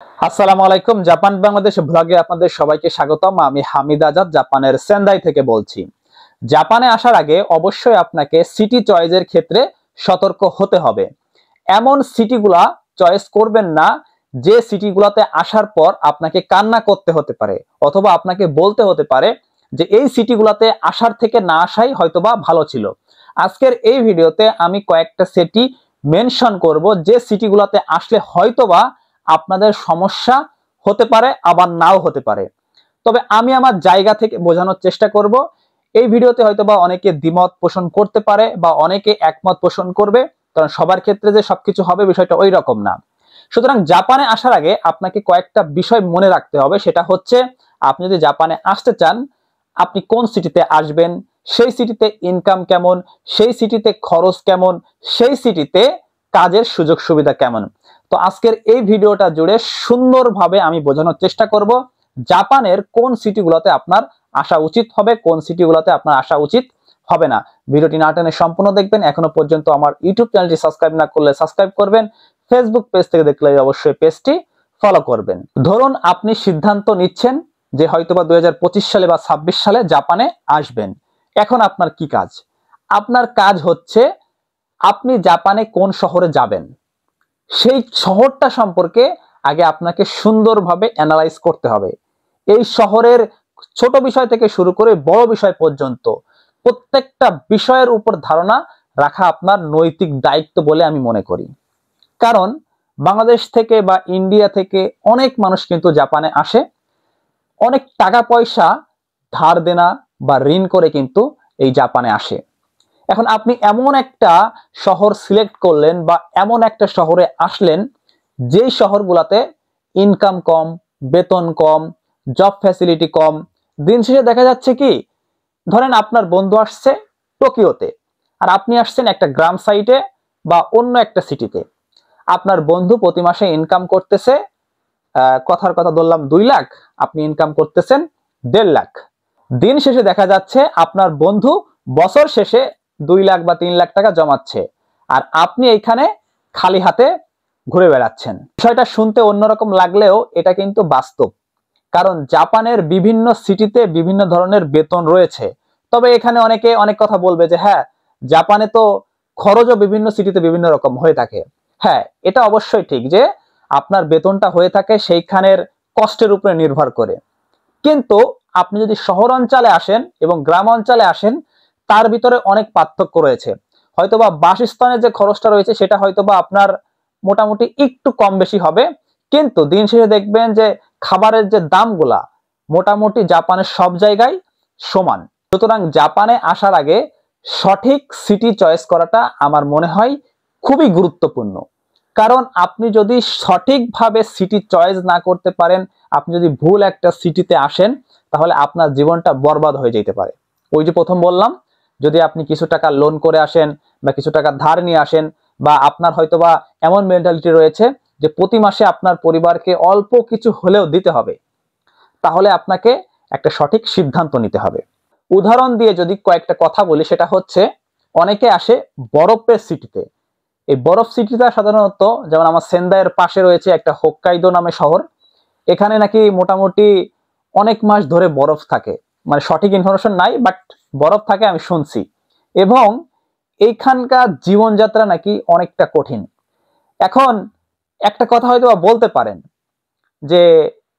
আসসালামু আলাইকুম। জাপান বাংলাদেশ ব্লগে আপনাদের সবাইকে স্বাগতম। আমি হামিদ আজাদ জাপানের সেন্দাই থেকে বলছি। জাপানে আসার আগে অবশ্যই আপনাকে সিটি চয়েসের ক্ষেত্রে সতর্ক হতে হবে। এমন সিটিগুলা চয়েস করবেন না যে সিটিগুলাতে আসার পর আপনাকে কান্না করতে হতে পারে অথবা আপনাকে বলতে হতে পারে যে এই সিটিগুলাতে আসার থেকে না আসাই হয়তোবা ভালো ছিল। আজকের এই ভিডিওতে আমি কয়েকটা সিটি মেনশন করব যে সিটিগুলাতে আসলে হয়তোবা আপনাদের সমস্যা হতে পারে আবার নাও হতে পারে। তবে আমি আমার জায়গা থেকে বোঝানোর চেষ্টা করব। এই ভিডিওতে হয়তোবা অনেকে দ্বিমত পোষণ করতে পারে বা অনেকে একমত পোষণ করবে, কারণ সবার ক্ষেত্রে যে সবকিছু হবে বিষয়টা ওই রকম না। সুতরাং জাপানে আসার আগে আপনাকে কয়েকটা বিষয় মনে রাখতে হবে। সেটা হচ্ছে, আপনি যদি জাপানে আসতে চান, আপনি কোন সিটিতে আসবেন, সেই সিটিতে ইনকাম কেমন, সেই সিটিতে খরচ কেমন, সেই সিটিতে কাজের সুযোগ সুবিধা কেমন। তো আজকের এই ভিডিওটা জুড়ে সুন্দরভাবে আমি বোঝানোর চেষ্টা করব জাপানের কোন সিটিগুলোতে আপনার আসা উচিত হবে, কোন সিটিগুলোতে আপনার আসা উচিত হবে না। ভিডিওটি না টেনে সম্পূর্ণ দেখবেন। এখনো পর্যন্ত আমার ইউটিউব চ্যানেলটি সাবস্ক্রাইব না করলে সাবস্ক্রাইব করবেন, ফেসবুক পেজ থেকে দেখলে অবশ্যই পেজটি ফলো করবেন। ধরুন আপনি সিদ্ধান্ত নিচ্ছেন যে হয়তোবা 2025 সালে বা 26 সালে জাপানে আসবেন। এখন আপনার কি কাজ? আপনার কাজ হচ্ছে আপনি জাপানে কোন শহরে যাবেন সেই শহরটা সম্পর্কে আগে আপনাকে সুন্দরভাবে অ্যানালাইজ করতে হবে। এই শহরের ছোট বিষয় থেকে শুরু করে বড় বিষয় পর্যন্ত প্রত্যেকটা বিষয়ের উপর ধারণা রাখা আপনার নৈতিক দায়িত্ব বলে আমি মনে করি। কারণ বাংলাদেশ থেকে বা ইন্ডিয়া থেকে অনেক মানুষ কিন্তু জাপানে আসে, অনেক টাকা পয়সা ধার দেনা বা ঋণ করে কিন্তু এই জাপানে আসে। এখন আপনি এমন একটা শহর সিলেক্ট করলেন বা এমন একটা শহরে আসলেন যেই শহরগুলোতে ইনকাম কম, বেতন কম, জব ফ্যাসিলিটি কম। দিন শেষে দেখা যাচ্ছে কি, ধরেন আপনার বন্ধু আসছে টোকিওতে আর আপনি আসছেন একটা গ্রাম সাইটে বা অন্য একটা সিটিতে। আপনার বন্ধু প্রতি মাসে ইনকাম করতেছে, কথার কথা বললাম 2 লাখ, আপনি ইনকাম করতেছেন 1.5 লাখ। দিন শেষে দেখা যাচ্ছে আপনার বন্ধু বছর শেষে 2 লাখ বা 3 লাখ টাকা জমাচ্ছে আর আপনি এইখানে খালি হাতে ঘুরে বেড়াচ্ছেন। বিষয়টা শুনতে অন্যরকম লাগলেও এটা কিন্তু বাস্তব। কারণ জাপানের বিভিন্ন সিটিতে বিভিন্ন ধরনের বেতন রয়েছে। তবে এখানে অনেকে অনেক কথা বলবে যে হ্যাঁ, জাপানে তো খরচও বিভিন্ন সিটিতে বিভিন্ন রকম হয়ে থাকে। হ্যাঁ, এটা অবশ্যই ঠিক যে আপনার বেতনটা হয়ে থাকে সেইখানের কষ্টের উপরে নির্ভর করে। কিন্তু আপনি যদি শহর অঞ্চলে আসেন এবং গ্রাম অঞ্চলে আসেন, তার ভিতরে অনেক পার্থক্য রয়েছে। হয়তোবা বাসস্থানের যে খরচটা রয়েছে সেটা হয়তোবা আপনার মোটামুটি একটু কম বেশি হবে, কিন্তু দিন শেষে দেখবেন যে খাবারের যে দামগুলা মোটামুটি জাপানের সব জায়গায় সমান। সুতরাং জাপানে আসার আগে সঠিক সিটি চয়েস করাটা আমার মনে হয় খুবই গুরুত্বপূর্ণ। কারণ আপনি যদি সঠিকভাবে সিটি চয়েস না করতে পারেন, আপনি যদি ভুল একটা সিটিতে আসেন, তাহলে আপনার জীবনটা বরবাদ হয়ে যেতে পারে। ওই যে প্রথম বললাম, যদি আপনি কিছু টাকা লোন করে আসেন বা কিছু টাকা ধার নিয়ে আসেন, বা আপনার হয়তোবা এমন মেন্টালিটি রয়েছে যে প্রতি মাসে আপনার পরিবারকে অল্প কিছু হলেও দিতে হবে, তাহলে আপনাকে একটা সঠিক সিদ্ধান্ত নিতে হবে। উদাহরণ দিয়ে যদি কয়েকটা কথা বলি, সেটা হচ্ছে অনেকে আসে বরফের সিটিতে। এই বরফ সিটিটা সাধারণত, যেমন আমার সেন্দাইয়ের পাশে রয়েছে একটা হোক্কাইদো নামে শহর, এখানে নাকি মোটামুটি অনেক মাস ধরে বরফ থাকে। মানে সঠিক ইনফরমেশন নাই, বাট বরফ থাকে আমি শুনছি। এবং এইখানকার জীবনযাত্রা নাকি অনেকটা কঠিন। এখন একটা কথা হয়তো বলতে পারেন যে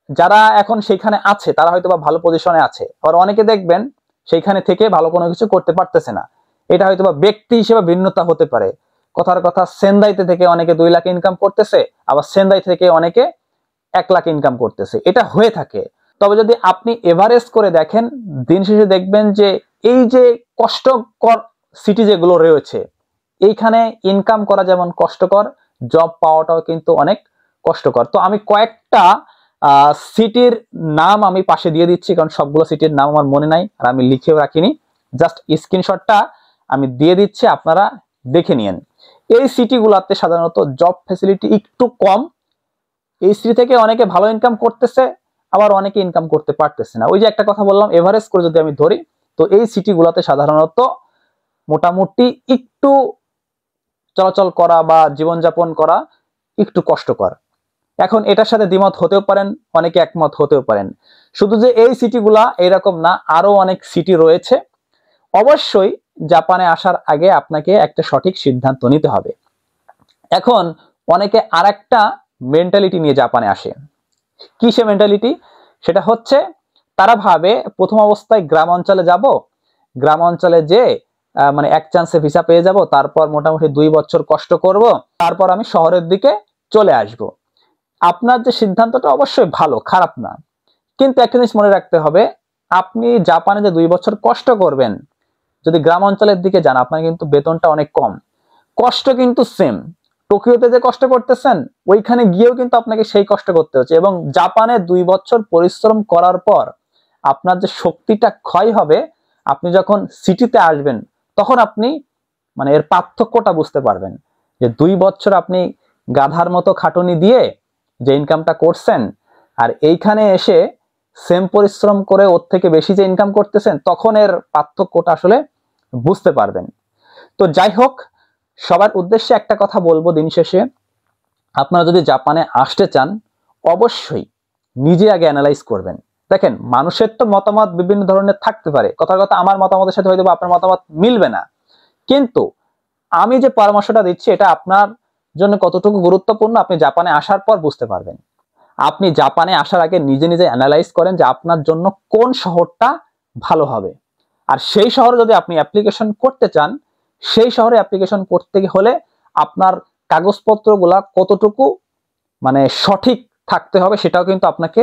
যারা এখন সেইখানে আছে তারা হয়তো বা ভালো পজিশনে আছে, আবার অনেকে দেখবেন সেইখানে থেকে ভালো কোনো কিছু করতে পারতেছে না। এটা হয়তো বা ব্যক্তি হিসেবে ভিন্নতা হতে পারে। কথার কথা, সেন্দাইতে থেকে অনেকে 2 লাখ ইনকাম করতেছে, আবার সেন্দাই থেকে অনেকে 1 লাখ ইনকাম করতেছে, এটা হয়ে থাকে। তবে যদি আপনি এভারেজ করে দেখেন, দিন শেষে দেখবেন যে এই যে কষ্টকর সিটি যেগুলো রয়েছে, এইখানে ইনকাম করা যেমন কষ্টকর, জব পাওয়াটাও কিন্তু অনেক কষ্টকর। তো আমি কয়েকটা সিটির নাম আমি পাশে দিয়ে দিচ্ছি, কারণ সবগুলো সিটির নাম আমার মনে নাই আর আমি লিখেও রাখিনি। জাস্ট স্ক্রিনশটটা আমি দিয়ে দিচ্ছি, আপনারা দেখে নিন। এই সিটিগুলোতে সাধারণত জব ফ্যাসিলিটি একটু কম। এই সিটি থেকে অনেকে ভালো ইনকাম করতেছে, আবার অনেকে ইনকাম করতে পারতেছে না। ওই যে একটা কথা বললাম, এভারেজ করে যদি আমি ধরি, তো এই সিটিগুলোতে সাধারণত মোটামুটি একটু চলাচল করা বা জীবনযাপন করা একটু কষ্টকর। এখন এটার সাথে দ্বিমত হতেও পারেন, অনেকে একমত হতেও পারেন। শুধু যে এই সিটিগুলা এরকম না, আরো অনেক সিটি রয়েছে। অবশ্যই জাপানে আসার আগে আপনাকে একটা সঠিক সিদ্ধান্ত নিতে হবে। এখন অনেকে আরেকটা মেন্টালিটি নিয়ে জাপানে আসে। কি সে মেন্টালিটি? সেটা হচ্ছে তারা ভাবে প্রথম অবস্থায় গ্রাম অঞ্চলে যাব, গ্রাম অঞ্চলে যে মানে এক চান্সে ভিসা পেয়ে যাব, তারপর মোটামুটি 2 বছর কষ্ট করব, তারপর আমি শহরের দিকে চলে আসব। আপনার যে সিদ্ধান্তটা অবশ্যই ভালো, খারাপ না, কিন্তু একটা জিনিস মনে রাখতে হবে, আপনি জাপানে যে 2 বছর কষ্ট করবেন, যদি গ্রাম অঞ্চলের দিকে যান আপনার কিন্তু বেতনটা অনেক কম, কষ্ট কিন্তু সেম। টোকিওতে যে কষ্ট করতেছেন ওইখানে গিয়েও কিন্তু আপনাকে সেই কষ্ট করতে হচ্ছে, এবং জাপানে 2 বছর পরিশ্রম করার পর আপনার যে শক্তিটা ক্ষয় হবে, আপনি যখন সিটিতে আসবেন তখন আপনি মানে এর পার্থক্যটা বুঝতে পারবেন, যে 2 বছর আপনি গাধার মতো খাটুনি দিয়ে যে ইনকামটা করছেন, আর এইখানে এসে সেম পরিশ্রম করে ওর থেকে বেশি যে ইনকাম করতেছেন, তখন এর পার্থক্যটা আসলে বুঝতে পারবেন। তো যাই হোক, সবার উদ্দেশ্যে একটা কথা বলবো, দিন শেষে আপনারা যদি জাপানে আসতে চান অবশ্যই নিজে আগে অ্যানালাইজ করবেন। দেখেন, মানুষের তো মতামত বিভিন্ন ধরনের থাকতে পারে, কথার কথা আমার মতামতের সাথে হয়তো আপনার মতামত মিলবে না, কিন্তু আমি যে পরামর্শটা দিচ্ছি এটা আপনার জন্য কতটুকু গুরুত্বপূর্ণ আপনি জাপানে আসার পর বুঝতে পারবেন। আপনি জাপানে আসার আগে নিজে নিজে অ্যানালাইজ করেন যে আপনার জন্য কোন শহরটা ভালো হবে, আর সেই শহরে যদি আপনি অ্যাপ্লিকেশন করতে চান, সেই শহরে অ্যাপ্লিকেশন করতে হলে আপনার কাগজপত্রগুলা কতটুকু মানে সঠিক থাকতে হবে সেটাও কিন্তু আপনাকে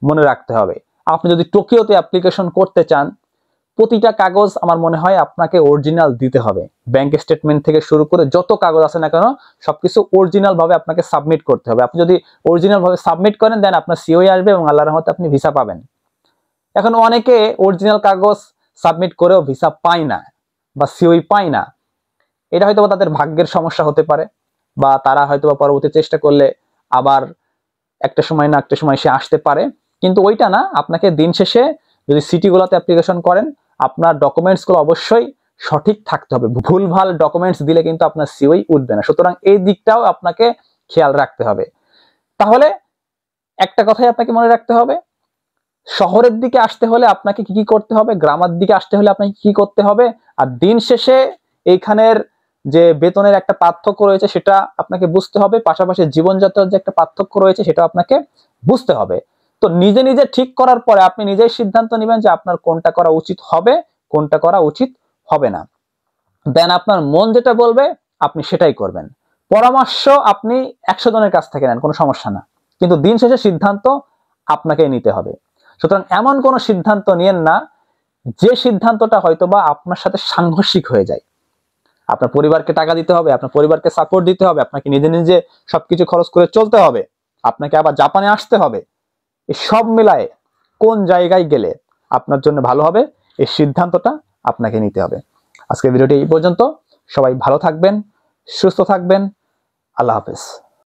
মনে রাখতে হবে। আপনি যদি টোকিওতে অ্যাপ্লিকেশন করতে চান, প্রতিটা কাগজ আমার মনে হয় আপনাকে অরিজিনাল দিতে হবে। ব্যাংক স্টেটমেন্ট থেকে শুরু করে যত কাগজ আছে না কেন সবকিছু অরিজিনাল ভাবে আপনাকে সাবমিট করতে হবে। আপনি যদি অরিজিনাল ভাবে সাবমিট করেন দেন আপনার সিওই আসবে এবং আল্লাহর রহমতে আপনি ভিসা পাবেন। এখন অনেকে অরিজিনাল কাগজ সাবমিট করেও ভিসা পায় না বা সিওই পায় না, এটা হয়তো তাদের ভাগ্যের সমস্যা হতে পারে, বা তারা হয়তো পরবর্তী চেষ্টা করলে আবার একটা সময় না একটা সময় সে আসতে পারে, কিন্তু ওইটা না। আপনাকে দিন শেষে যদি সিটিগুলোতে অ্যাপ্লিকেশন করেন আপনার ডকুমেন্টস গুলো অবশ্যই সঠিক থাকতে হবে, ভুলভাল ডকুমেন্টস দিলে কিন্তু আপনার সিওই উঠবে না। সুতরাং এই দিকটাও আপনাকে খেয়াল রাখতে হবে। তাহলে একটা কথাই আপনাকে মনে রাখতে হবে, শহরের দিকে আসতে হলে আপনাকে কি কি করতে হবে, গ্রামের দিকে আসতে হলে আপনাকে কি করতে হবে, আর দিন শেষে এইখানের যে বেতনের একটা পার্থক্য রয়েছে সেটা আপনাকে বুঝতে হবে, পাশাপাশি জীবনযাত্রার যে একটা পার্থক্য রয়েছে সেটা আপনাকে বুঝতে হবে। তো নিজে নিজে ঠিক করার পরে আপনি নিজেই সিদ্ধান্ত নেবেন যে আপনার কোনটা করা উচিত হবে, কোনটা করা উচিত হবে না। দেন আপনার মন যেটা বলবে আপনি সেটাই করবেন। পরামর্শ আপনি 100 জনের কাছ থেকে নেন, কোনো সমস্যা না, কিন্তু দিন শেষে সিদ্ধান্ত আপনাকেই নিতে হবে। সুতরাং এমন কোনো সিদ্ধান্ত নিয়েন না যে সিদ্ধান্তটা হয়তোবা আপনার সাথে সাংঘর্ষিক হয়ে যায়। আপনার পরিবারকে টাকা দিতে হবে, আপনার পরিবারকে সাপোর্ট দিতে হবে, আপনাকে নিজে নিজে সবকিছু খরচ করে চলতে হবে, আপনাকে আবার জাপানে আসতে হবে। এই সব মিলায়ে কোন জায়গায় গেলে আপনার জন্য ভালো হবে এই সিদ্ধান্তটা আপনাকে নিতে হবে। আজকের ভিডিওটি এই পর্যন্ত। সবাই ভালো থাকবেন, সুস্থ থাকবেন। আল্লাহ হাফেজ।